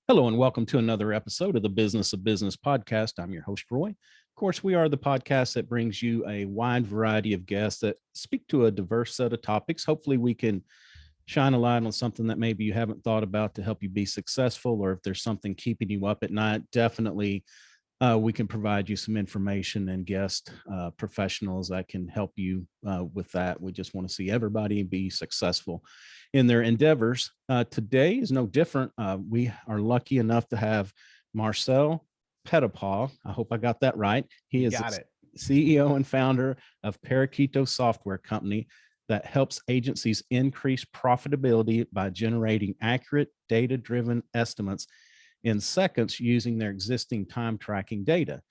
Hello and welcome to another episode of the Business of Business podcast. I'm your host, Roy. Of course, we are the podcast that brings you a wide variety of guests that speak to a diverse set of topics. Hopefully we can shine a light on something that maybe you haven't thought about to help you be successful, or if there's something keeping you up at night, definitely we can provide you some information and guest professionals that can help you with that. We just want to see everybody be successful in their endeavors. Today is no different. We are lucky enough to have Marcel Petitpas. I hope I got that right. He is the CEO and founder of Parakeeto software company that helps agencies increase profitability by generating accurate data-driven estimates in seconds using their existing time tracking data.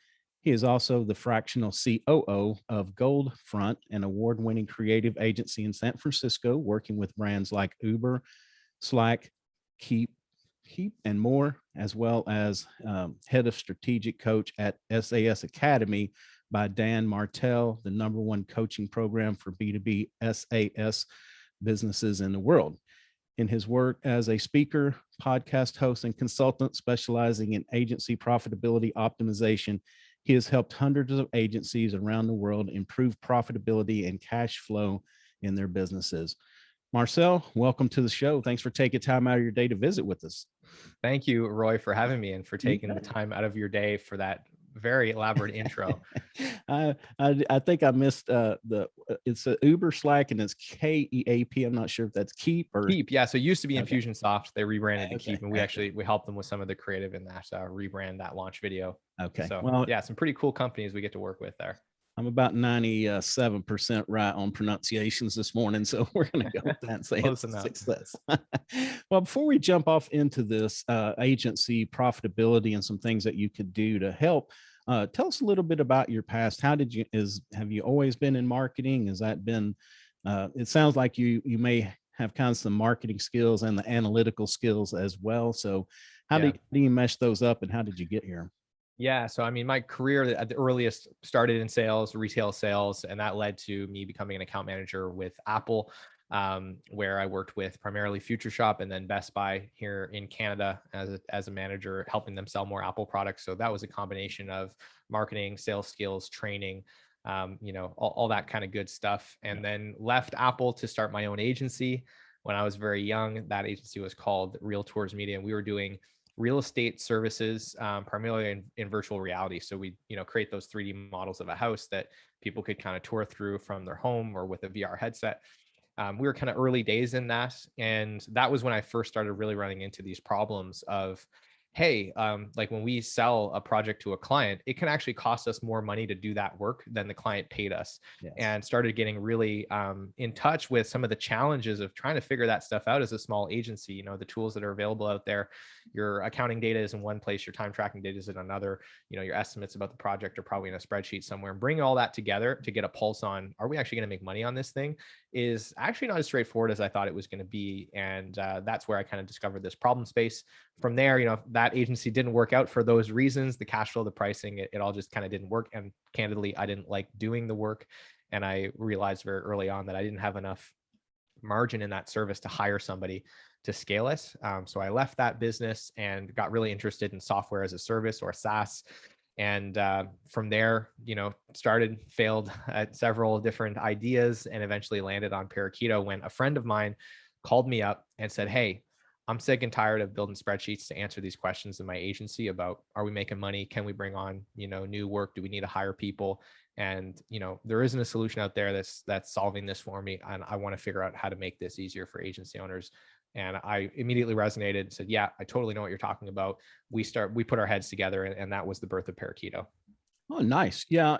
He is also the fractional COO of Goldfront, an award-winning creative agency in San Francisco, working with brands like Uber, Slack, Keap, and more, as well as head of strategic coach at SaaS Academy by Dan Martell, the #1 coaching program for B2B SaaS businesses in the world. In his work as a speaker, podcast host, and consultant specializing in agency profitability optimization, he has helped hundreds of agencies around the world improve profitability and cash flow in their businesses. Marcel, welcome to the show. Thanks for taking time out of your day to visit with us. Thank you, Roy, for having me and for taking the time out of your day for that very elaborate intro. I think I missed it's a Uber, Slack, and it's Keap. I'm not sure if that's Keap or Keap. Yeah, so it used to be Infusionsoft. They rebranded to Keap, and we helped them with some of the creative in that rebrand, that launch video. Okay. So well, yeah, some pretty cool companies we get to work with there. I'm about 97% right on pronunciations this morning, so we're going to go with that and say it's a success. Well, before we jump off into this agency profitability and some things that you could do to help, tell us a little bit about your past. Have you always been in marketing? Has that been? It sounds like you may have kind of some marketing skills and the analytical skills as well. So, how do you mesh those up, and how did you get here? Yeah. So, I mean, my career at the earliest started in sales, retail sales, and that led to me becoming an account manager with Apple, where I worked with primarily Future Shop and then Best Buy here in Canada as a manager, helping them sell more Apple products. So that was a combination of marketing, sales skills, training, all that kind of good stuff. And then left Apple to start my own agency. When I was very young, that agency was called Real Tours Media, and we were doing real estate services, primarily in virtual reality. So we, create those 3D models of a house that people could kind of tour through from their home or with a VR headset. We were kind of early days in that. And that was when I first started really running into these problems of, hey, like when we sell a project to a client, it can actually cost us more money to do that work than the client paid us. Yes. And started getting really in touch with some of the challenges of trying to figure that stuff out as a small agency. The tools that are available out there, your accounting data is in one place, your time tracking data is in another, your estimates about the project are probably in a spreadsheet somewhere, and bringing all that together to get a pulse on, are we actually going to make money on this thing, is actually not as straightforward as I thought it was going to be. And that's where I kind of discovered this problem space. From there, that agency didn't work out for those reasons, the cash flow, the pricing, it all just kind of didn't work. And candidly, I didn't like doing the work. And I realized very early on that I didn't have enough margin in that service to hire somebody to scale it. So I left that business and got really interested in software as a service, or SaaS. And from there, failed at several different ideas and eventually landed on Parakeeto when a friend of mine called me up and said, hey, I'm sick and tired of building spreadsheets to answer these questions in my agency about, are we making money? Can we bring on, new work? Do we need to hire people? And, there isn't a solution out there that's solving this for me. And I want to figure out how to make this easier for agency owners. And I immediately resonated and said, yeah, I totally know what you're talking about. We put our heads together, and that was the birth of Parakeeto. Oh, nice. Yeah.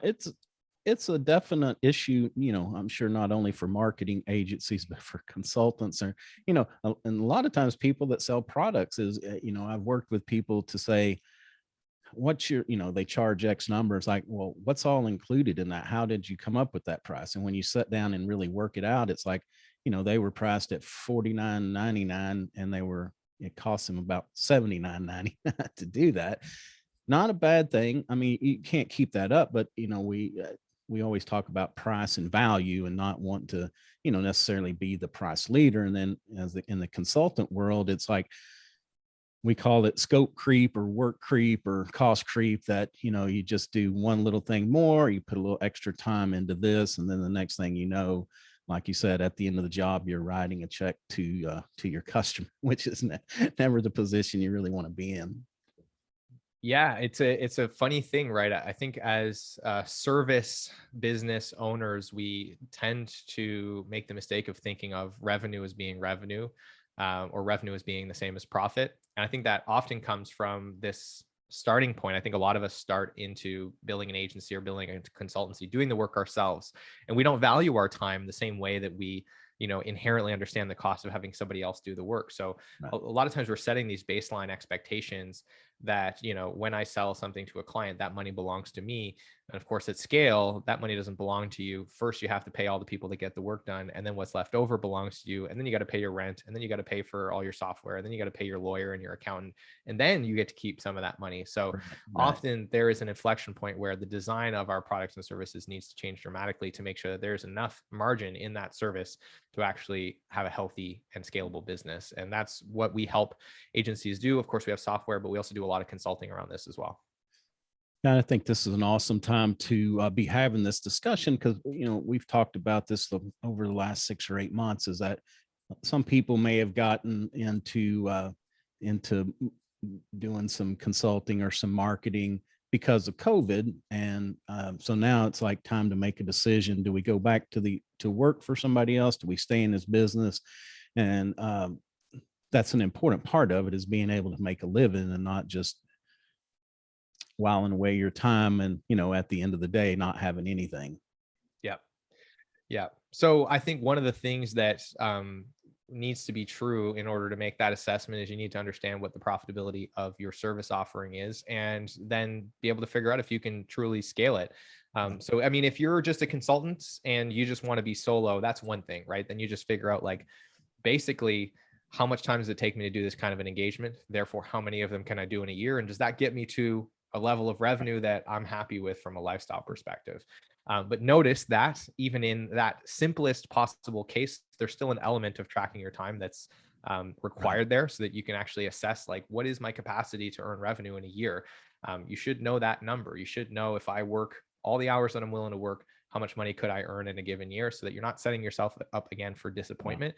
It's a definite issue, I'm sure not only for marketing agencies, but for consultants, or, and a lot of times people that sell products is, I've worked with people to say, what's your, they charge X number. It's like, well, what's all included in that? How did you come up with that price? And when you sit down and really work it out, it's like, they were priced at $49.99 and it cost them about $79.99 to do that. Not a bad thing. I mean, you can't keep that up, but we always talk about price and value and not want to, necessarily be the price leader. And then in the consultant world, it's like, we call it scope creep or work creep or cost creep, that, you just do one little thing more, you put a little extra time into this, and then the next thing you know, like you said, at the end of the job, you're writing a check to your customer, which is never the position you really want to be in. Yeah, it's a funny thing, right? I think as service business owners, we tend to make the mistake of thinking of revenue as being revenue, or revenue as being the same as profit. And I think that often comes from this starting point. I think a lot of us start into building an agency or building a consultancy, doing the work ourselves, and we don't value our time the same way that we inherently understand the cost of having somebody else do the work. So Right. a lot of times we're setting these baseline expectations that, when I sell something to a client, that money belongs to me. And of course, at scale, that money doesn't belong to you. First, you have to pay all the people that get the work done. And then what's left over belongs to you. And then you got to pay your rent. And then you got to pay for all your software. And then you got to pay your lawyer and your accountant. And then you get to keep some of that money. So Right. often there is an inflection point where the design of our products and services needs to change dramatically to make sure that there's enough margin in that service to actually have a healthy and scalable business. And that's what we help agencies do. Of course, we have software, but we also do a lot of consulting around this as well. And I think this is an awesome time to be having this discussion, because we've talked about this over the last 6 or 8 months. Is that some people may have gotten into doing some consulting or some marketing because of COVID, and so now it's like time to make a decision. Do we go back to work for somebody else? Do we stay in this business? And that's an important part of it, is being able to make a living and not just whiling away your time and, at the end of the day, not having anything. Yeah. Yeah. So I think one of the things that needs to be true in order to make that assessment is you need to understand what the profitability of your service offering is, and then be able to figure out if you can truly scale it. So, I mean, if you're just a consultant and you just want to be solo, that's one thing, right? Then you just figure out, like, basically, how much time does it take me to do this kind of an engagement? Therefore, how many of them can I do in a year? And does that get me to a level of revenue that I'm happy with from a lifestyle perspective? But notice that even in that simplest possible case, there's still an element of tracking your time that's required there, so that you can actually assess, like, what is my capacity to earn revenue in a year? You should know that number. You should know, if I work all the hours that I'm willing to work, how much money could I earn in a given year, so that you're not setting yourself up again for disappointment.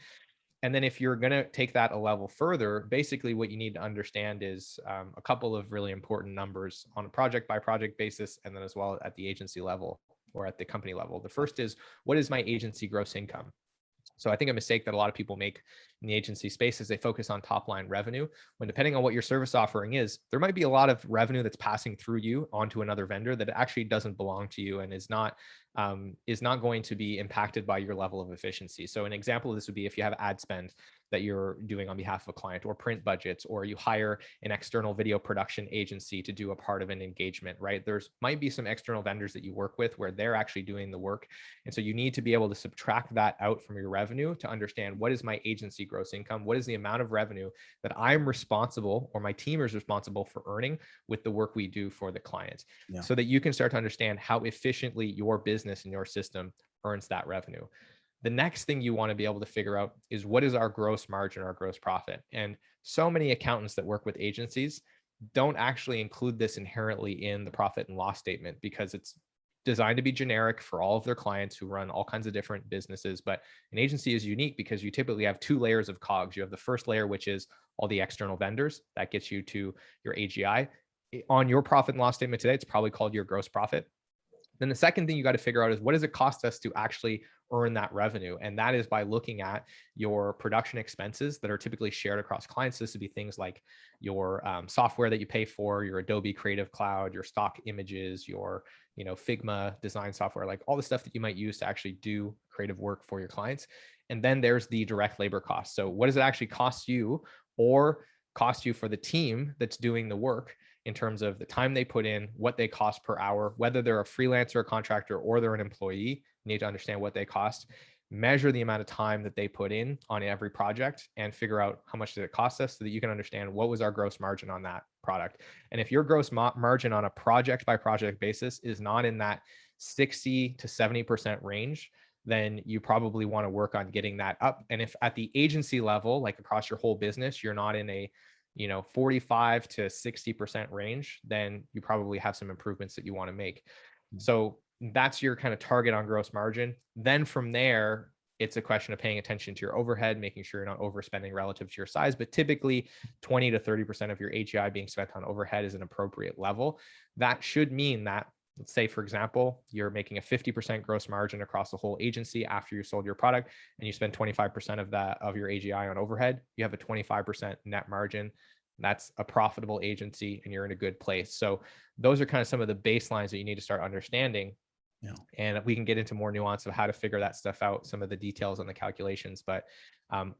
And then if you're going to take that a level further, basically what you need to understand is a couple of really important numbers on a project by project basis, and then as well at the agency level or at the company level. The first is, what is my agency gross income? So I think a mistake that a lot of people make in the agency space is they focus on top line revenue, when, depending on what your service offering is, there might be a lot of revenue that's passing through you onto another vendor that actually doesn't belong to you and is not going to be impacted by your level of efficiency. So an example of this would be if you have ad spend that you're doing on behalf of a client, or print budgets, or you hire an external video production agency to do a part of an engagement, right? There's might be some external vendors that you work with where they're actually doing the work. And so you need to be able to subtract that out from your revenue to understand, what is my agency gross income? What is the amount of revenue that I'm responsible, or my team is responsible for earning with the work we do for the client? Yeah. So that you can start to understand how efficiently your business and your system earns that revenue. The next thing you want to be able to figure out is, what is our gross margin, our gross profit? And so many accountants that work with agencies don't actually include this inherently in the profit and loss statement, because it's designed to be generic for all of their clients who run all kinds of different businesses. But an agency is unique because you typically have 2 layers of cogs. You have the first layer, which is all the external vendors. That gets you to your AGI. On your profit and loss statement today, it's probably called your gross profit. Then the second thing you got to figure out is, what does it cost us to actually earn that revenue? And that is by looking at your production expenses that are typically shared across clients. This would be things like your software that you pay for, your Adobe Creative Cloud, your stock images, your Figma design software, like all the stuff that you might use to actually do creative work for your clients. And then there's the direct labor cost. So what does it actually cost you, or cost you for the team that's doing the work, in terms of the time they put in, what they cost per hour, whether they're a freelancer, a contractor, or they're an employee? You need to understand what they cost, measure the amount of time that they put in on every project, and figure out how much did it cost us, so that you can understand what was our gross margin on that product. And if your gross margin on a project by project basis is not in that 60 to 70% range, then you probably want to work on getting that up. And if at the agency level, like across your whole business, you're not in a 45 to 60% range, then you probably have some improvements that you want to make. So that's your kind of target on gross margin. Then from there, it's a question of paying attention to your overhead, making sure you're not overspending relative to your size. But typically 20 to 30% of your AGI being spent on overhead is an appropriate level. That should mean that, let's say, for example, you're making a 50% gross margin across the whole agency after you sold your product, and you spend 25% of your AGI on overhead. You have a 25% net margin. That's a profitable agency, and you're in a good place. So those are kind of some of the baselines that you need to start understanding. Yeah. And we can get into more nuance of how to figure that stuff out, some of the details on the calculations. But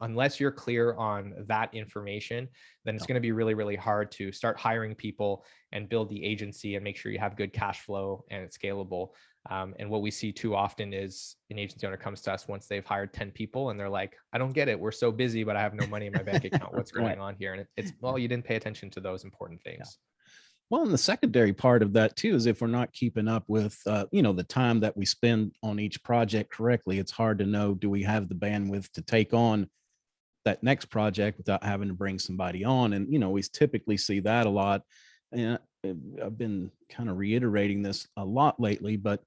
unless you're clear on that information, then it's going to be really, really hard to start hiring people and build the agency and make sure you have good cash flow and it's scalable. And what we see too often is an agency owner comes to us once they've hired 10 people and they're like, I don't get it. We're so busy, but I have no money in my bank account. What's going on here? And it's, well, you didn't pay attention to those important things. Yeah. Well, and the secondary part of that too is if we're not keeping up with, the time that we spend on each project correctly, it's hard to know, do we have the bandwidth to take on that next project without having to bring somebody on? And, we typically see that a lot. And I've been kind of reiterating this a lot lately, but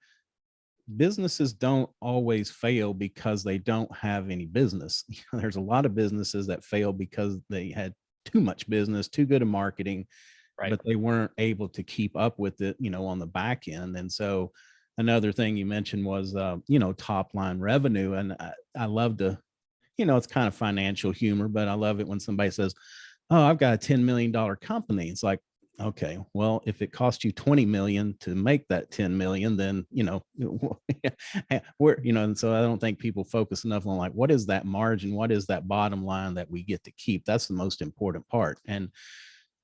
businesses don't always fail because they don't have any business. There's a lot of businesses that fail because they had too much business, too good at marketing, right, but they weren't able to keep up with it, on the back end. And so another thing you mentioned was, top line revenue. And I love to, it's kind of financial humor, but I love it when somebody says, oh, I've got a $10 million company. It's like, okay, well, if it cost you 20 million to make that 10 million, then, and so I don't think people focus enough on like, what is that margin? What is that bottom line that we get to keep? That's the most important part. And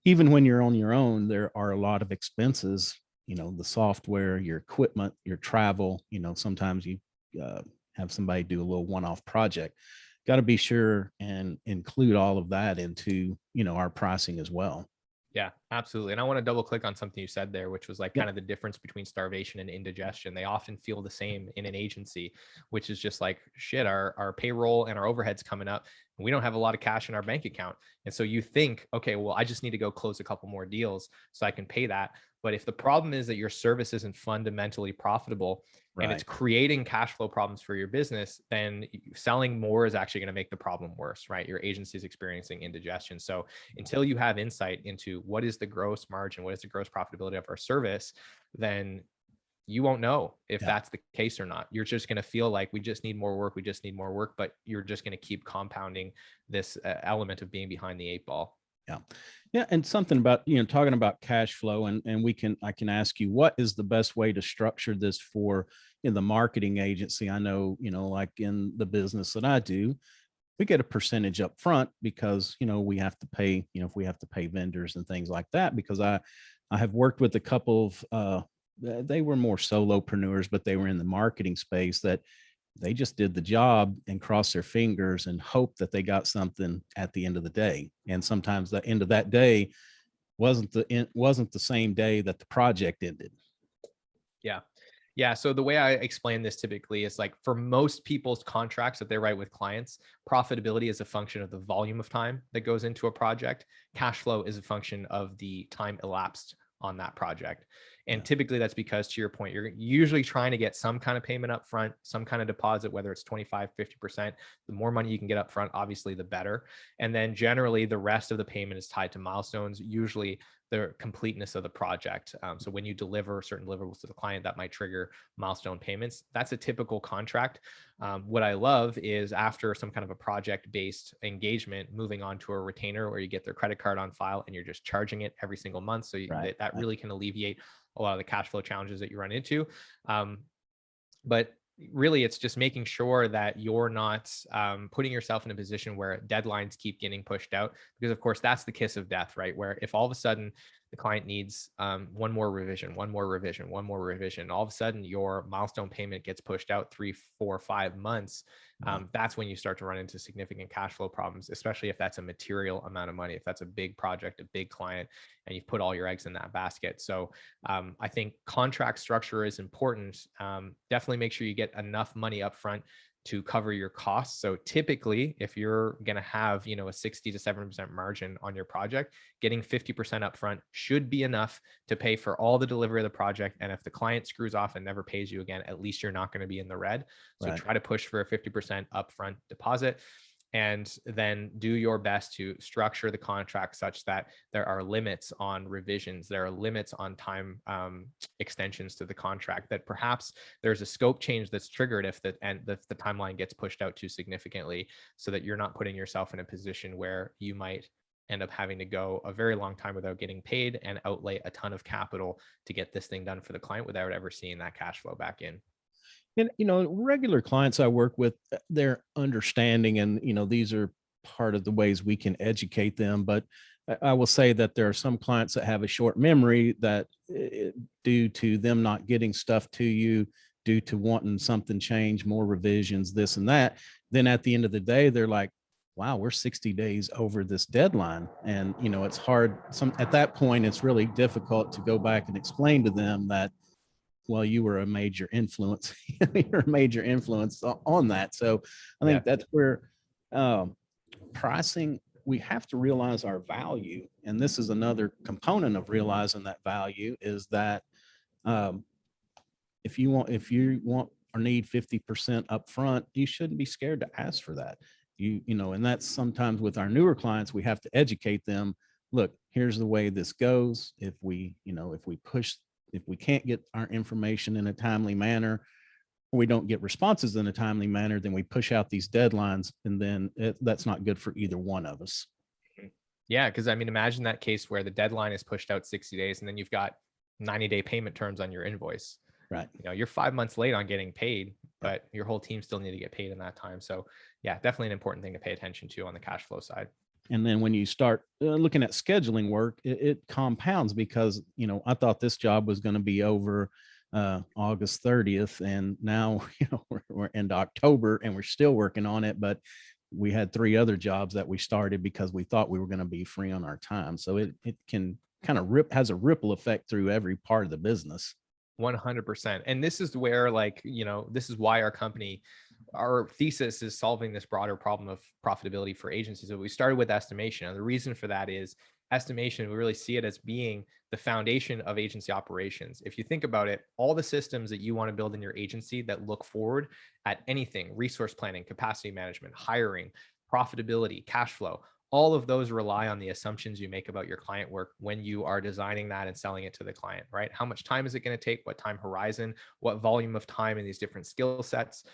even when you're on your own, there are a lot of expenses, the software, your equipment, your travel, sometimes you have somebody do a little one-off project. Got to be sure and include all of that into, our pricing as well. Yeah, absolutely. And I want to double click on something you said there, which was like kind of the difference between starvation and indigestion. They often feel the same in an agency, which is just like, shit, our payroll and our overhead's coming up and we don't have a lot of cash in our bank account. And so you think, okay, well, I just need to go close a couple more deals so I can pay that. But if the problem is that your service isn't fundamentally profitable, and it's creating cash flow problems for your business, then selling more is actually going to make the problem worse, right? Your agency is experiencing indigestion. So until you have insight into what is the gross margin, what is the gross profitability of our service, then you won't know if that's the case or not. You're just going to feel like we just need more work. We just need more work, but you're just going to keep compounding this element of being behind the 8 ball. Yeah. Yeah. And something about, talking about cash flow and I can ask you, what is the best way to structure this for in the marketing agency? I know, like in the business that I do, we get a percentage up front because, we have to pay, if we have to pay vendors and things like that, because I have worked with a couple of, they were more solopreneurs, but they were in the marketing space that they just did the job and crossed their fingers and hope that they got something at the end of the day. And sometimes the end of that day wasn't the same day that the project ended. Yeah. Yeah. So the way I explain this typically is like for most people's contracts that they write with clients, profitability is a function of the volume of time that goes into a project. Cash flow is a function of the time elapsed on that project. And typically that's because, to your point, you're usually trying to get some kind of payment up front, some kind of deposit, whether it's 25, 50%. The more money you can get up front, obviously the better. And then generally the rest of the payment is tied to milestones, usually the completeness of the project. So when you deliver certain deliverables to the client, that might trigger milestone payments. That's a typical contract. What I love is after some kind of a project-based engagement, moving on to a retainer where you get their credit card on file and you're just charging it every single month. So that really can alleviate a lot of the cash flow challenges that you run into. But really, it's just making sure that you're not putting yourself in a position where deadlines keep getting pushed out, because of course that's the kiss of death, right? Where if all of a sudden the client needs one more revision, all of a sudden your milestone payment gets pushed out 3, 4, 5 months. That's when you start to run into significant cash flow problems, especially if that's a material amount of money, if that's a big project, a big client, and you've put all your eggs in that basket. So I think contract structure is important. Definitely make sure you get enough money up front to cover your costs. So typically, if you're going to have, a 60 to 70% margin on your project, getting 50% upfront should be enough to pay for all the delivery of the project. And if the client screws off and never pays you again, at least you're not going to be in the red. So try to push for a 50% upfront deposit. And then do your best to structure the contract such that there are limits on revisions. There are limits on time extensions to the contract, that perhaps there's a scope change that's triggered if the timeline gets pushed out too significantly, so that you're not putting yourself in a position where you might end up having to go a very long time without getting paid and outlay a ton of capital to get this thing done for the client without ever seeing that cash flow back in. And, regular clients I work with, they're understanding, and, these are part of the ways we can educate them. But I will say that there are some clients that have a short memory, that due to them not getting stuff to you, due to wanting something changed, more revisions, this and that, then at the end of the day, they're like, wow, we're 60 days over this deadline. And, it's hard. At that point, it's really difficult to go back and explain to them that, well, you were a major influence. You're a major influence on that. So I think that's where pricing, we have to realize our value. And this is another component of realizing that value, is that if you want or need 50% upfront, you shouldn't be scared to ask for that. And that's sometimes with our newer clients, we have to educate them. Look, here's the way this goes. If we can't get our information in a timely manner, or we don't get responses in a timely manner, then we push out these deadlines, and then that's not good for either one of us. Yeah, because imagine that case where the deadline is pushed out 60 days, and then you've got 90-day payment terms on your invoice. Right. You're 5 months late on getting paid, but your whole team still need to get paid in that time. So yeah, definitely an important thing to pay attention to on the cash flow side. And then when you start looking at scheduling work, it compounds, because, I thought this job was going to be over August 30th. And now, we're into October and we're still working on it. But we had 3 other jobs that we started because we thought we were going to be free on our time. So it can kind of has a ripple effect through every part of the business. 100%. And this is where, this is why our thesis is solving this broader problem of profitability for agencies. So we started with estimation. And the reason for that is estimation, we really see it as being the foundation of agency operations. If you think about it, all the systems that you want to build in your agency that look forward at anything, resource planning, capacity management, hiring, profitability, cash flow, all of those rely on the assumptions you make about your client work when you are designing that and selling it to the client, right? How much time is it going to take? What time horizon? What volume of time in these different skill sets?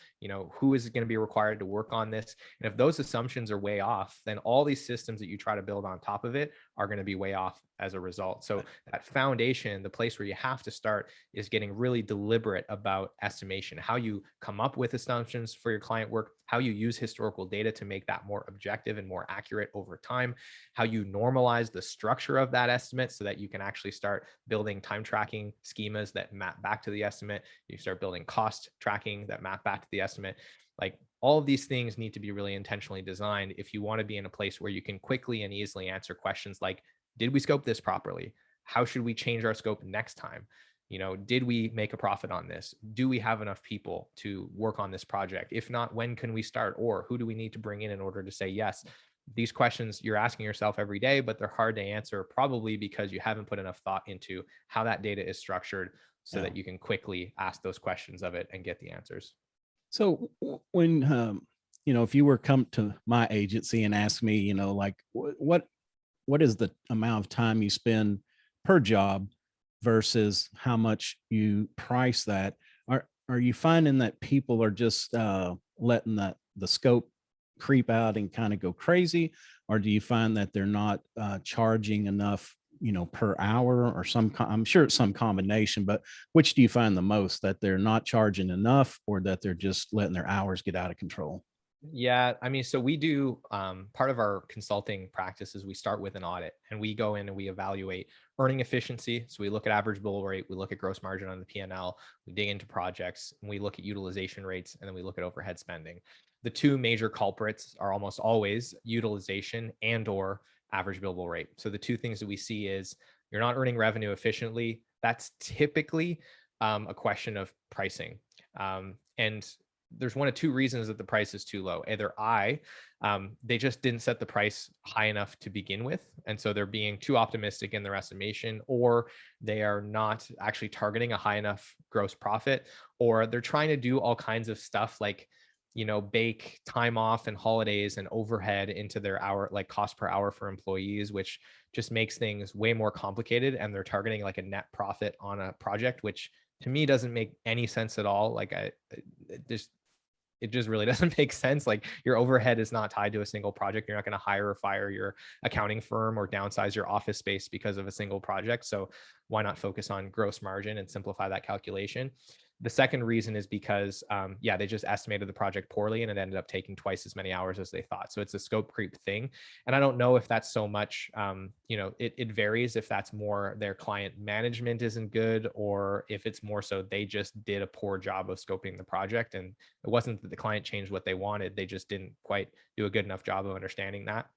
Who is going to be required to work on this? And if those assumptions are way off, then all these systems that you try to build on top of it are going to be way off as a result. So that foundation, the place where you have to start, is getting really deliberate about estimation, how you come up with assumptions for your client work, how you use historical data to make that more objective and more accurate over time, how you normalize the structure of that estimate so that you can actually start building time tracking schemas that map back to the estimate. You start building cost tracking that map back to the estimate. Like, all of these things need to be really intentionally designed if you want to be in a place where you can quickly and easily answer questions like, did we scope this properly? How should we change our scope next time? Did we make a profit on this? Do we have enough people to work on this project? If not, when can we start? Or who do we need to bring in order to say yes? These questions you're asking yourself every day, but they're hard to answer, probably because you haven't put enough thought into how that data is structured so that you can quickly ask those questions of it and get the answers. So when, if you were come to my agency and ask me, like what is the amount of time you spend per job versus how much you price that, are you finding that people are just letting the scope creep out and kind of go crazy? Or do you find that they're not charging enough, per hour, or I'm sure it's some combination, but which do you find the most, that they're not charging enough, or that they're just letting their hours get out of control? Yeah, so we do part of our consulting practice is we start with an audit, and we go in and we evaluate earning efficiency. So we look at average bill rate, we look at gross margin on the P&L, we dig into projects, and we look at utilization rates, and then we look at overhead spending. The 2 major culprits are almost always utilization and or average billable rate. So the 2 things that we see is you're not earning revenue efficiently. That's typically a question of pricing. And there's one of two reasons that the price is too low. Either they just didn't set the price high enough to begin with, and so they're being too optimistic in their estimation, or they are not actually targeting a high enough gross profit, or they're trying to do all kinds of stuff like, bake time off and holidays and overhead into their hour, like cost per hour for employees, which just makes things way more complicated. And they're targeting like a net profit on a project, which to me doesn't make any sense at all. Like it just really doesn't make sense. Like your overhead is not tied to a single project. You're not going to hire or fire your accounting firm or downsize your office space because of a single project. So why not focus on gross margin and simplify that calculation? The second reason is because, they just estimated the project poorly and it ended up taking twice as many hours as they thought. So it's a scope creep thing. And I don't know if that's so much, it varies if that's more their client management isn't good, or if it's more so they just did a poor job of scoping the project. And it wasn't that the client changed what they wanted. They just didn't quite do a good enough job of understanding that.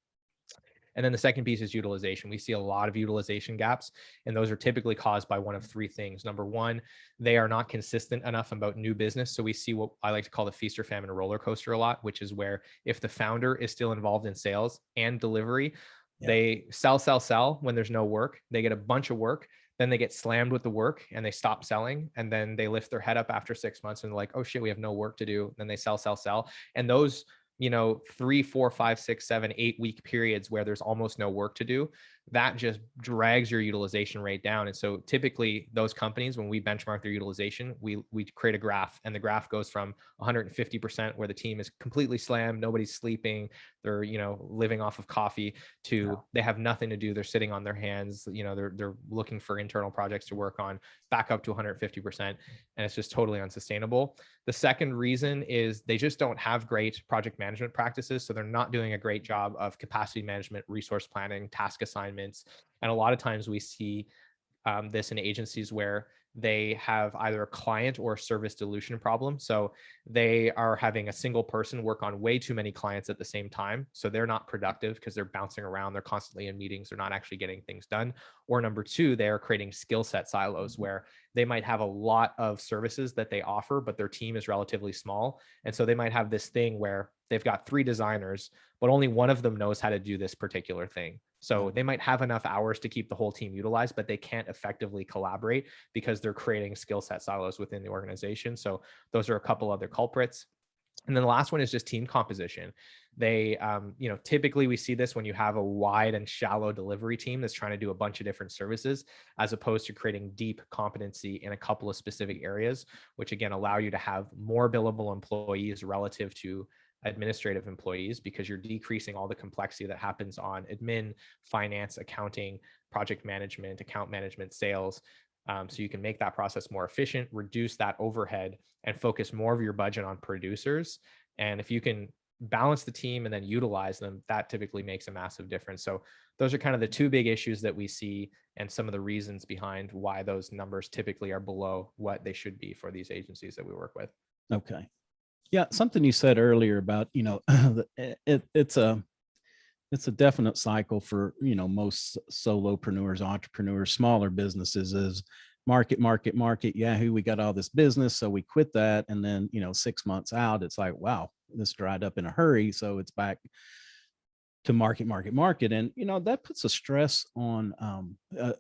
And then the second piece is utilization. We see a lot of utilization gaps, and those are typically caused by one of three things. Number one, they are not consistent enough about new business. So we see what I like to call the feast or famine roller coaster a lot, which is where if the founder is still involved in sales and delivery, they sell when there's no work. They get a bunch of work. Then they get slammed with the work and they stop selling. And then they lift their head up after 6 months and they're like, oh shit, we have no work to do. Then they sell. And those 3, 4, 5, 6, 7, 8 week periods where there's almost no work to do, that just drags your utilization rate down. And so typically those companies, when we benchmark their utilization, we create a graph, and the graph goes from 150% where the team is completely slammed, nobody's sleeping, they're, living off of coffee, to they have nothing to do, they're sitting on their hands, they're looking for internal projects to work on, back up to 150%. And it's just totally unsustainable. The second reason is they just don't have great project management practices. So they're not doing a great job of capacity management, resource planning, task assignments. And a lot of times we see this in agencies where they have either a client or a service dilution problem. So they are having a single person work on way too many clients at the same time. So they're not productive because they're bouncing around. They're constantly in meetings. They're not actually getting things done. Or number two, they're creating skill set silos where they might have a lot of services that they offer, but their team is relatively small. And so they might have this thing where they've got 3 designers, but only one of them knows how to do this particular thing. So they might have enough hours to keep the whole team utilized, but they can't effectively collaborate because they're creating skill set silos within the organization. So those are a couple other culprits. And then the last one is just team composition. They, typically we see this when you have a wide and shallow delivery team that's trying to do a bunch of different services, as opposed to creating deep competency in a couple of specific areas, which again, allow you to have more billable employees relative to administrative employees, because you're decreasing all the complexity that happens on admin, finance, accounting, project management, account management, sales. So you can make that process more efficient, reduce that overhead, and focus more of your budget on producers. And if you can balance the team and then utilize them, that typically makes a massive difference. So those are kind of the 2 big issues that we see, and some of the reasons behind why those numbers typically are below what they should be for these agencies that we work with. Okay. Yeah, something you said earlier about, it's a definite cycle for, most solopreneurs, entrepreneurs, smaller businesses is market. Yahoo, we got all this business, so we quit that. And then, 6 months out, it's like, wow, this dried up in a hurry. So it's back to market. And, that puts a stress on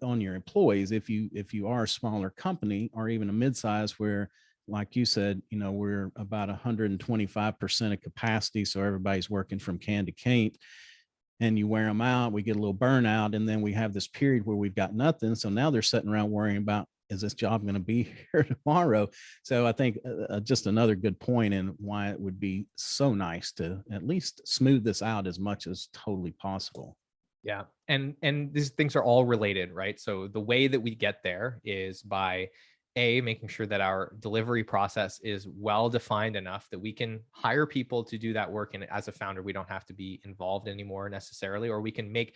your employees. If you are a smaller company or even a midsize where, like you said, we're about 125% of capacity. So everybody's working from can to can't, and you wear them out, we get a little burnout. And then we have this period where we've got nothing. So now they're sitting around worrying about, is this job going to be here tomorrow? So I think just another good point in why it would be so nice to at least smooth this out as much as totally possible. Yeah. And these things are all related, right? So the way that we get there is by making sure that our delivery process is well defined enough that we can hire people to do that work. And as a founder, we don't have to be involved anymore necessarily, or we can make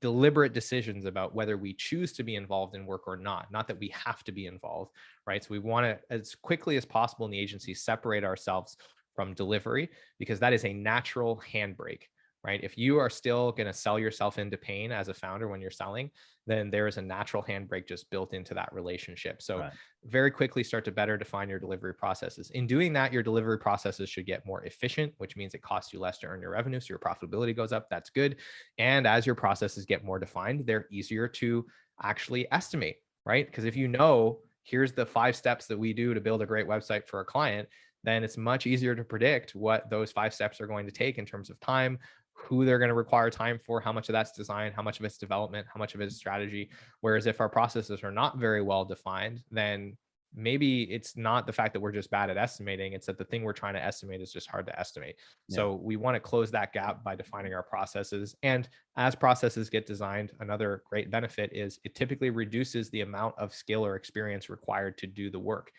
deliberate decisions about whether we choose to be involved in work or not that we have to be involved, right? So we want to, as quickly as possible in the agency, separate ourselves from delivery, because that is a natural handbrake. right? If you are still going to sell yourself into pain as a founder when you're selling, then there is a natural handbrake just built into that relationship. So Right. very quickly start to better define your delivery processes. In doing that, your delivery processes should get more efficient, which means it costs you less to earn your revenue. So your profitability goes up. That's good. And as your processes get more defined, they're easier to actually estimate, right? Because if you know, here's the 5 steps that we do to build a great website for a client, then it's much easier to predict what those 5 steps are going to take in terms of time, who they're going to require time for, how much of that's design, how much of it's development, how much of it is strategy. Whereas if our processes are not very well defined, then maybe it's not the fact that we're just bad at estimating, it's that the thing we're trying to estimate is just hard to estimate. Yeah. So we want to close that gap by defining our processes. And as processes get designed, another great benefit is it typically reduces the amount of skill or experience required to do the work,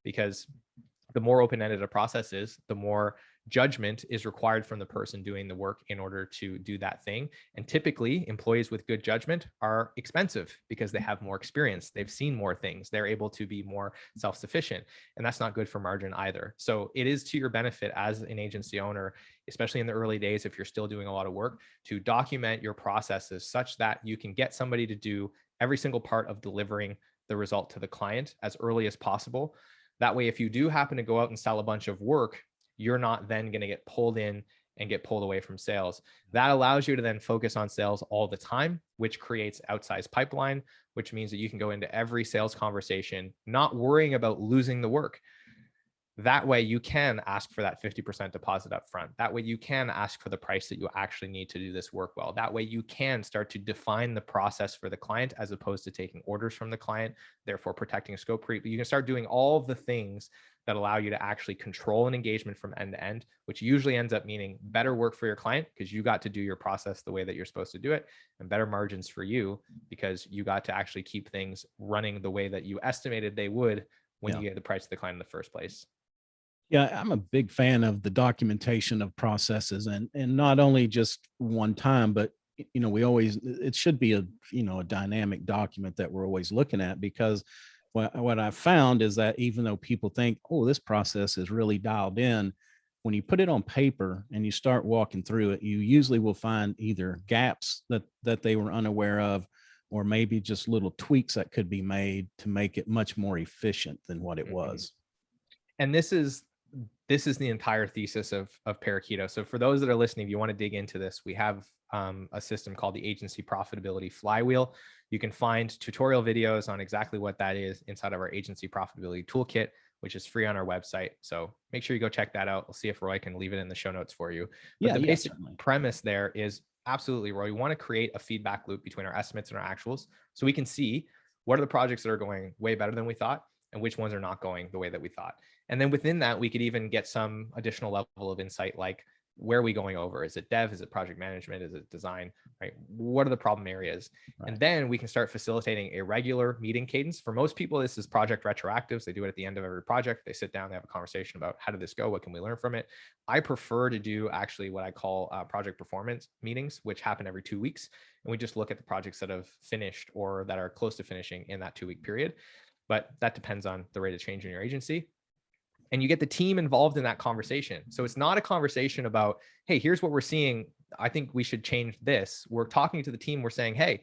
because the more open-ended a process is, the more judgment is required from the person doing the work in order to do that thing. And typically employees with good judgment are expensive because they have more experience. They've seen more things. They're able to be more self-sufficient, and that's not good for margin either. So it is to your benefit as an agency owner, especially in the early days, if you're still doing a lot of work, to document your processes such that you can get somebody to do every single part of delivering the result to the client as early as possible. That way, if you do happen to go out and sell a bunch of work, you're not then going to get pulled in and get pulled away from sales. That allows you to then focus on sales all the time, which creates outsized pipeline, which means that you can go into every sales conversation not worrying about losing the work. That way you can ask for that 50% deposit up front. That way you can ask for the price that you actually need to do this work well. That way you can start to define the process for the client as opposed to taking orders from the client, therefore protecting scope creep. You can start doing all of the things that allow you to actually control an engagement from end to end, which usually ends up meaning better work for your client because you got to do your process the way that you're supposed to do it, and better margins for you because you got to actually keep things running the way that you estimated they would when you get the price to the client in the first place. Yeah, I'm a big fan of the documentation of processes, and not only just one time, but we always, it should be a a dynamic document that we're always looking at, because what I found is that even though people think, oh, this process is really dialed in, when you put it on paper and you start walking through it, you usually will find either gaps that they were unaware of, or maybe just little tweaks that could be made to make it much more efficient than what it was. And this is the entire thesis of Parakeeto. So for those that are listening, if you want to dig into this, we have a system called the Agency Profitability Flywheel. You can find tutorial videos on exactly what that is inside of our Agency Profitability Toolkit, which is free on our website. So make sure you go check that out. We'll see if Roy can leave it in the show notes for you. But the basic premise there is absolutely, Roy, we want to create a feedback loop between our estimates and our actuals so we can see what are the projects that are going way better than we thought and which ones are not going the way that we thought. And then within that, we could even get some additional level of insight, like where are we going over? Is it dev? Is it project management? Is it design? Right? What are the problem areas? Right. And then we can start facilitating a regular meeting cadence. For most people, this is project retroactives. They do it at the end of every project. They sit down, they have a conversation about how did this go? What can we learn from it? I prefer to do actually what I call project performance meetings, which happen every 2 weeks. And we just look at the projects that have finished or that are close to finishing in that 2-week period. But that depends on the rate of change in your agency. And you get the team involved in that conversation. So it's not a conversation about, hey, here's what we're seeing. I think we should change this. We're talking to the team. We're saying, hey,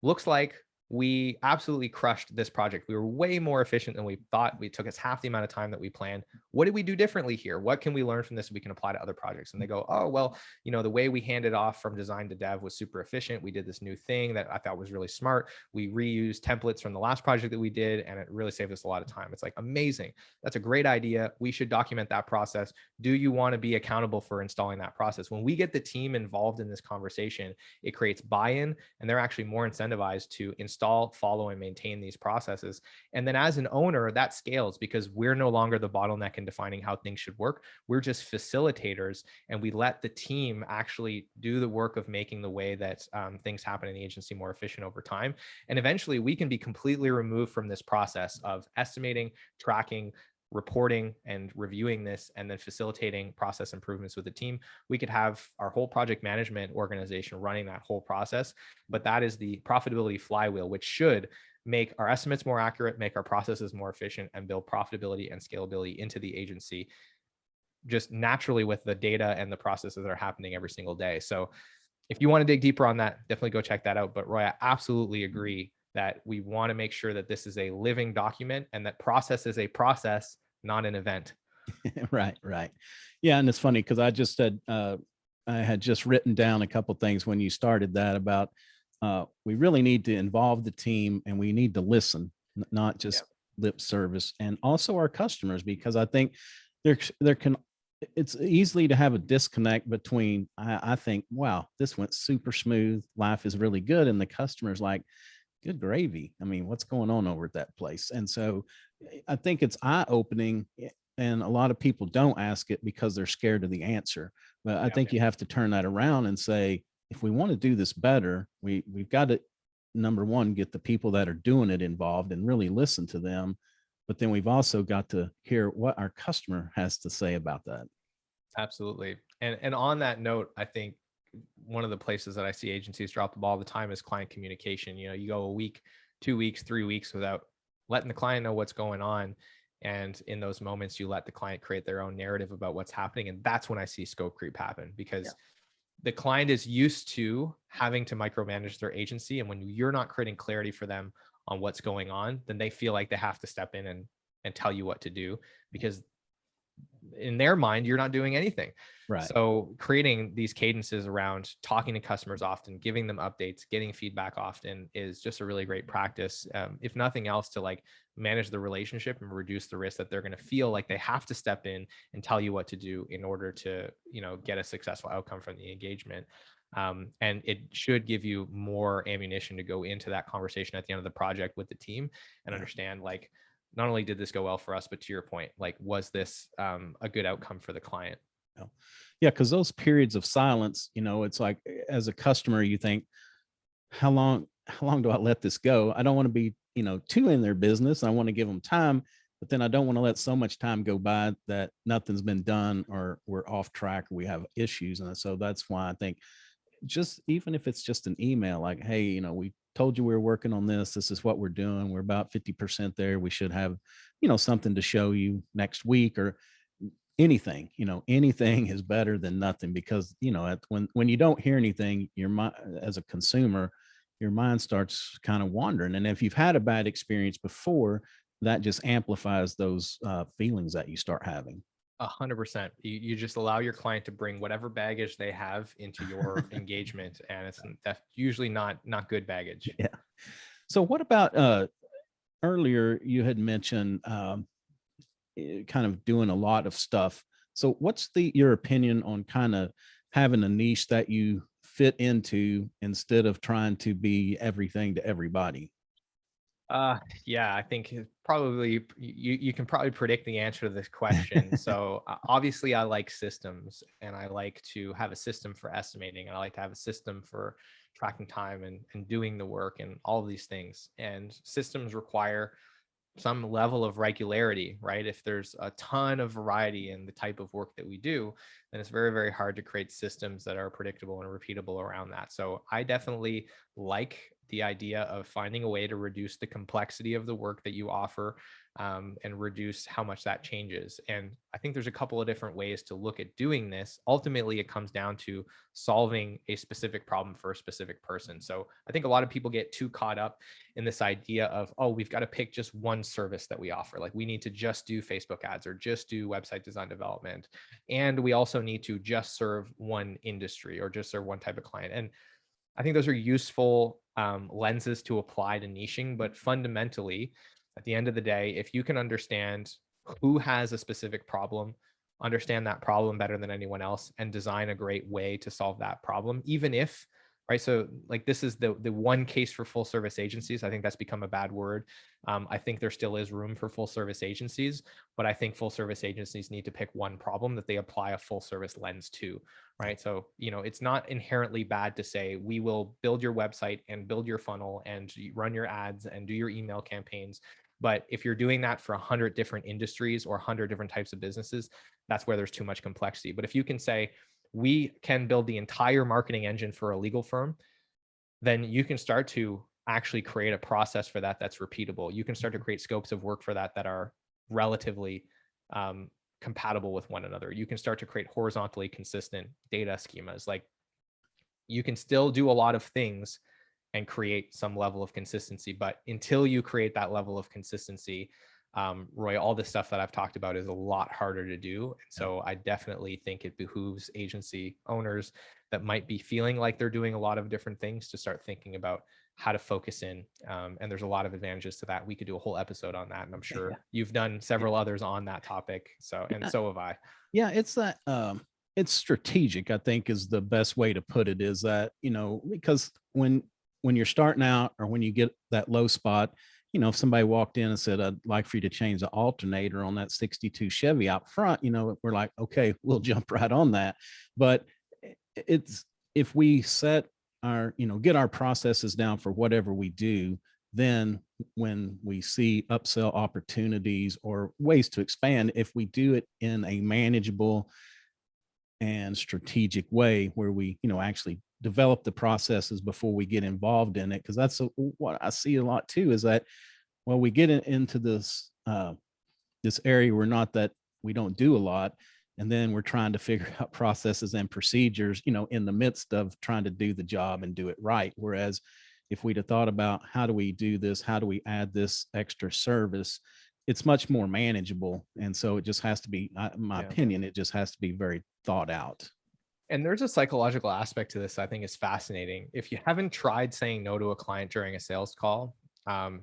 looks like we absolutely crushed this project. We were way more efficient than we thought. It took us half the amount of time that we planned. What did we do differently here? What can we learn from this we can apply to other projects? And they go, oh, well, the way we handed off from design to dev was super efficient. We did this new thing that I thought was really smart. We reused templates from the last project that we did, and it really saved us a lot of time. It's like, amazing. That's a great idea. We should document that process. Do you want to be accountable for installing that process? When we get the team involved in this conversation, it creates buy-in, and they're actually more incentivized to install, follow, and maintain these processes. And then as an owner, that scales because we're no longer the bottleneck in defining how things should work. We're just facilitators, and we let the team actually do the work of making the way that things happen in the agency more efficient over time. And eventually we can be completely removed from this process of estimating, tracking, reporting, and reviewing this, and then facilitating process improvements with the team. We could have our whole project management organization running that whole process, but that is the profitability flywheel, which should make our estimates more accurate, make our processes more efficient, and build profitability and scalability into the agency. just naturally with the data and the processes that are happening every single day. So if you want to dig deeper on that, definitely go check that out. But Roy, I absolutely agree that we want to make sure that this is a living document and that process is a process, not an event. Right, right. Yeah, and it's funny because I had just written down a couple things when you started that about we really need to involve the team and we need to listen, not just lip service, and also our customers, because I think there can it's easily to have a disconnect between I think, wow, this went super smooth, life is really good, and the customer's like, good gravy. I mean, what's going on over at that place? And so I think it's eye opening. And a lot of people don't ask it because they're scared of the answer. But I think you have to turn that around and say, if we want to do this better, we've got to, number one, get the people that are doing it involved and really listen to them. But then we've also got to hear what our customer has to say about that. Absolutely. And on that note, I think one of the places that I see agencies drop the ball all the time is client communication. You know, you go a week, 2 weeks, 3 weeks without letting the client know what's going on. And in those moments, you let the client create their own narrative about what's happening. And that's when I see scope creep happen, because the client is used to having to micromanage their agency. And when you're not creating clarity for them on what's going on, then they feel like they have to step in and tell you what to do, because in their mind, you're not doing anything. Right. So creating these cadences around talking to customers often, giving them updates, getting feedback often is just a really great practice. If nothing else, to like manage the relationship and reduce the risk that they're going to feel like they have to step in and tell you what to do in order to, you know, get a successful outcome from the engagement. And it should give you more ammunition to go into that conversation at the end of the project with the team and understand, like, not only did this go well for us, but to your point, like, was this a good outcome for the client? Yeah, because those periods of silence, you know, it's like as a customer, you think, how long do I let this go? I don't want to be, you know, too in their business. I want to give them time, but then I don't want to let so much time go by that nothing's been done or we're off track or we have issues. And so that's why I think, just even if it's just an email, like, hey, you know, we told you we were working on this. This is what we're doing. We're about 50% there. We should have, you know, something to show you next week, or anything, you know, anything is better than nothing, because, you know, when you don't hear anything, your mind, as a consumer, your mind starts kind of wandering. And if you've had a bad experience before, that just amplifies those feelings that you start having. 100%. You just allow your client to bring whatever baggage they have into your engagement, and it's usually not good baggage. Yeah. So what about earlier you had mentioned kind of doing a lot of stuff. So what's your opinion on kind of having a niche that you fit into instead of trying to be everything to everybody? Yeah, I think probably you can probably predict the answer to this question. So obviously I like systems, and I like to have a system for estimating, and I like to have a system for tracking time and doing the work and all of these things. And systems require some level of regularity, right? If there's a ton of variety in the type of work that we do, then it's very, very hard to create systems that are predictable and repeatable around that. So I definitely like the idea of finding a way to reduce the complexity of the work that you offer, and reduce how much that changes. And I think there's a couple of different ways to look at doing this. Ultimately, it comes down to solving a specific problem for a specific person. So I think a lot of people get too caught up in this idea of, oh, we've got to pick just one service that we offer. Like, we need to just do Facebook ads or just do website design development. And we also need to just serve one industry or just serve one type of client. And I think those are useful lenses to apply to niching, but fundamentally, at the end of the day, if you can understand who has a specific problem, understand that problem better than anyone else, and design a great way to solve that problem, even if, right? So like, this is the one case for full service agencies. I think that's become a bad word. I think there still is room for full service agencies, but I think full service agencies need to pick one problem that they apply a full service lens to, right? So, you know, it's not inherently bad to say, we will build your website and build your funnel and run your ads and do your email campaigns. But if you're doing that for 100 different industries or 100 different types of businesses, that's where there's too much complexity. But if you can say, we can build the entire marketing engine for a legal firm, then you can start to actually create a process for that that's repeatable. You can start to create scopes of work for that that are relatively compatible with one another. You can start to create horizontally consistent data schemas. Like, you can still do a lot of things and create some level of consistency, but until you create that level of consistency, Roy, all this stuff that I've talked about is a lot harder to do. And so I definitely think it behooves agency owners that might be feeling like they're doing a lot of different things to start thinking about how to focus in. And there's a lot of advantages to that. We could do a whole episode on that. And I'm sure you've done several others on that topic. So, and so have I. Yeah, it's that it's strategic, I think, is the best way to put it, is that, because when you're starting out, or when you get that low spot, if somebody walked in and said, I'd like for you to change the alternator on that 62 Chevy out front, we're like, okay, we'll jump right on that. But it's, if we set our, get our processes down for whatever we do, then when we see upsell opportunities or ways to expand, if we do it in a manageable and strategic way, where we, actually develop the processes before we get involved in it. Because that's what I see a lot too, is that, well, we get into this this area where not that we don't do a lot, and then we're trying to figure out processes and procedures, in the midst of trying to do the job and do it right. Whereas if we'd have thought about, how do we do this? How do we add this extra service? It's much more manageable. And so it just has to be, in my opinion, it just has to be very thought out. And there's a psychological aspect to this I think is fascinating. If you haven't tried saying no to a client during a sales call,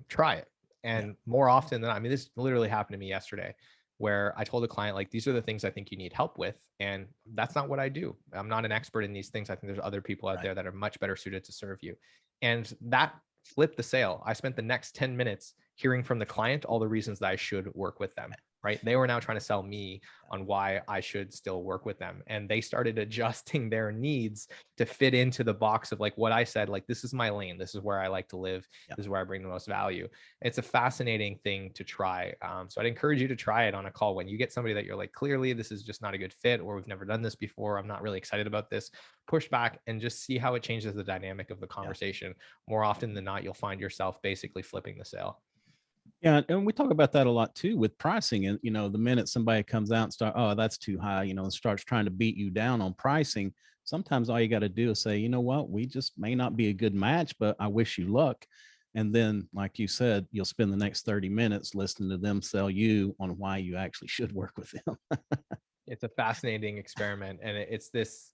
try it. And more often than not, I mean, this literally happened to me yesterday, where I told a client, like, these are the things I think you need help with. And that's not what I do. I'm not an expert in these things. I think there's other people out there that are much better suited to serve you. And that flipped the sale. I spent the next 10 minutes hearing from the client all the reasons that I should work with them. Right? They were now trying to sell me on why I should still work with them. And they started adjusting their needs to fit into the box of, like, what I said, like, this is my lane. This is where I like to live. This is where I bring the most value. It's a fascinating thing to try. So I'd encourage you to try it on a call. When you get somebody that you're like, clearly this is just not a good fit, or we've never done this before, I'm not really excited about this, push back and just see how it changes the dynamic of the conversation. More often than not, you'll find yourself basically flipping the sale. Yeah. And we talk about that a lot too with pricing. And, the minute somebody comes out and start, oh, that's too high, and starts trying to beat you down on pricing, sometimes all you got to do is say, you know what, we just may not be a good match, but I wish you luck. And then, like you said, you'll spend the next 30 minutes listening to them sell you on why you actually should work with them. It's a fascinating experiment. And it's this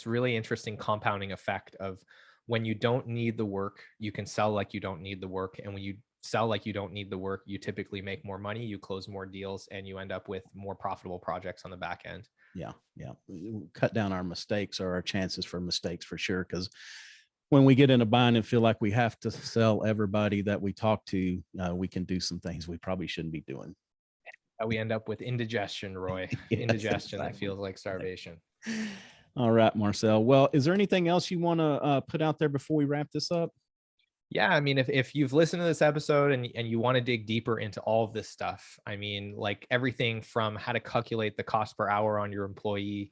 really interesting compounding effect of, when you don't need the work, you can sell like you don't need the work. And when you sell like you don't need the work, you typically make more money, you close more deals, and you end up with more profitable projects on the back end. Yeah. Cut down our mistakes, or our chances for mistakes, for sure. Because when we get in a bind and feel like we have to sell everybody that we talk to, we can do some things we probably shouldn't be doing. We end up with indigestion, Roy. Yes, indigestion that feels like starvation. All right, Marcel. Well, is there anything else you want to put out there before we wrap this up? Yeah, I mean, if you've listened to this episode and you want to dig deeper into all of this stuff, I mean, like, everything from how to calculate the cost per hour on your employee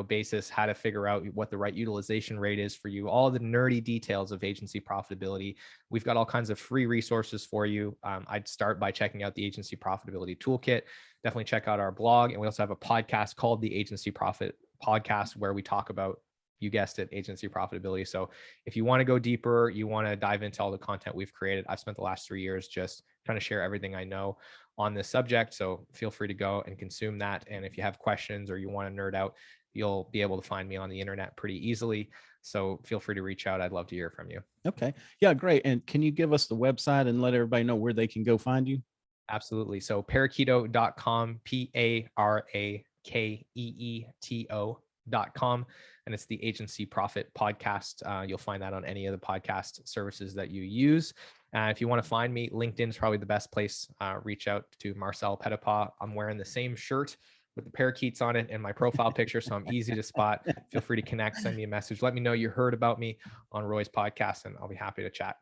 basis, how to figure out what the right utilization rate is for you, all the nerdy details of agency profitability. We've got all kinds of free resources for you. I'd start by checking out the Agency Profitability Toolkit. Definitely check out our blog. And we also have a podcast called the Agency Profit Podcast, where we talk about, you guessed it, agency profitability. So if you want to go deeper, you want to dive into all the content we've created, I've spent the last 3 years just trying to share everything I know on this subject. So feel free to go and consume that. And if you have questions or you want to nerd out, you'll be able to find me on the internet pretty easily. So feel free to reach out. I'd love to hear from you. Okay. Yeah, great. And can you give us the website and let everybody know where they can go find you? Absolutely. So parakeeto.com, parakeeto.com. And it's the Agency Profit Podcast. You'll find that on any of the podcast services that you use. If you want to find me, LinkedIn is probably the best place. Reach out to Marcel Petitpas. I'm wearing the same shirt with the parakeets on it and my profile picture, so I'm easy to spot. Feel free to connect, send me a message. Let me know you heard about me on Roy's podcast, and I'll be happy to chat.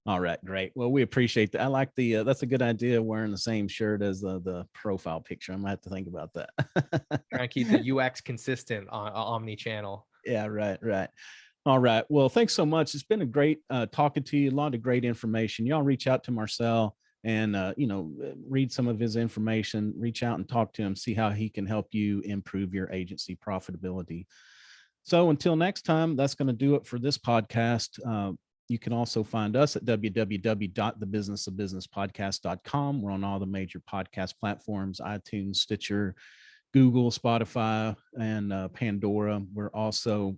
All right, great. Well, we appreciate that. I like the, that's a good idea, wearing the same shirt as the profile picture. I'm gonna have to think about that. Trying to keep the UX consistent on omni-channel. Yeah, right. All right. Well, thanks so much. It's been a great talking to you. A lot of great information. Y'all reach out to Marcel. and, read some of his information, reach out and talk to him, see how he can help you improve your agency profitability. So until next time, that's going to do it for this podcast. You can also find us at www.thebusinessofbusinesspodcast.com. We're on all the major podcast platforms: iTunes, Stitcher, Google, Spotify, and Pandora. We're also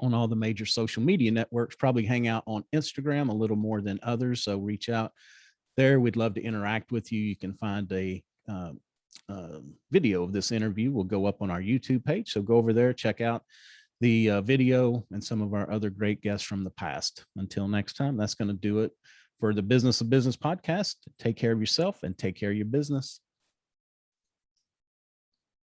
on all the major social media networks, probably hang out on Instagram a little more than others. So reach out there. We'd love to interact with you. You can find a video of this interview will go up on our YouTube page. So go over there, check out the video and some of our other great guests from the past. Until next time, that's going to do it for the Business of Business podcast. Take care of yourself and take care of your business.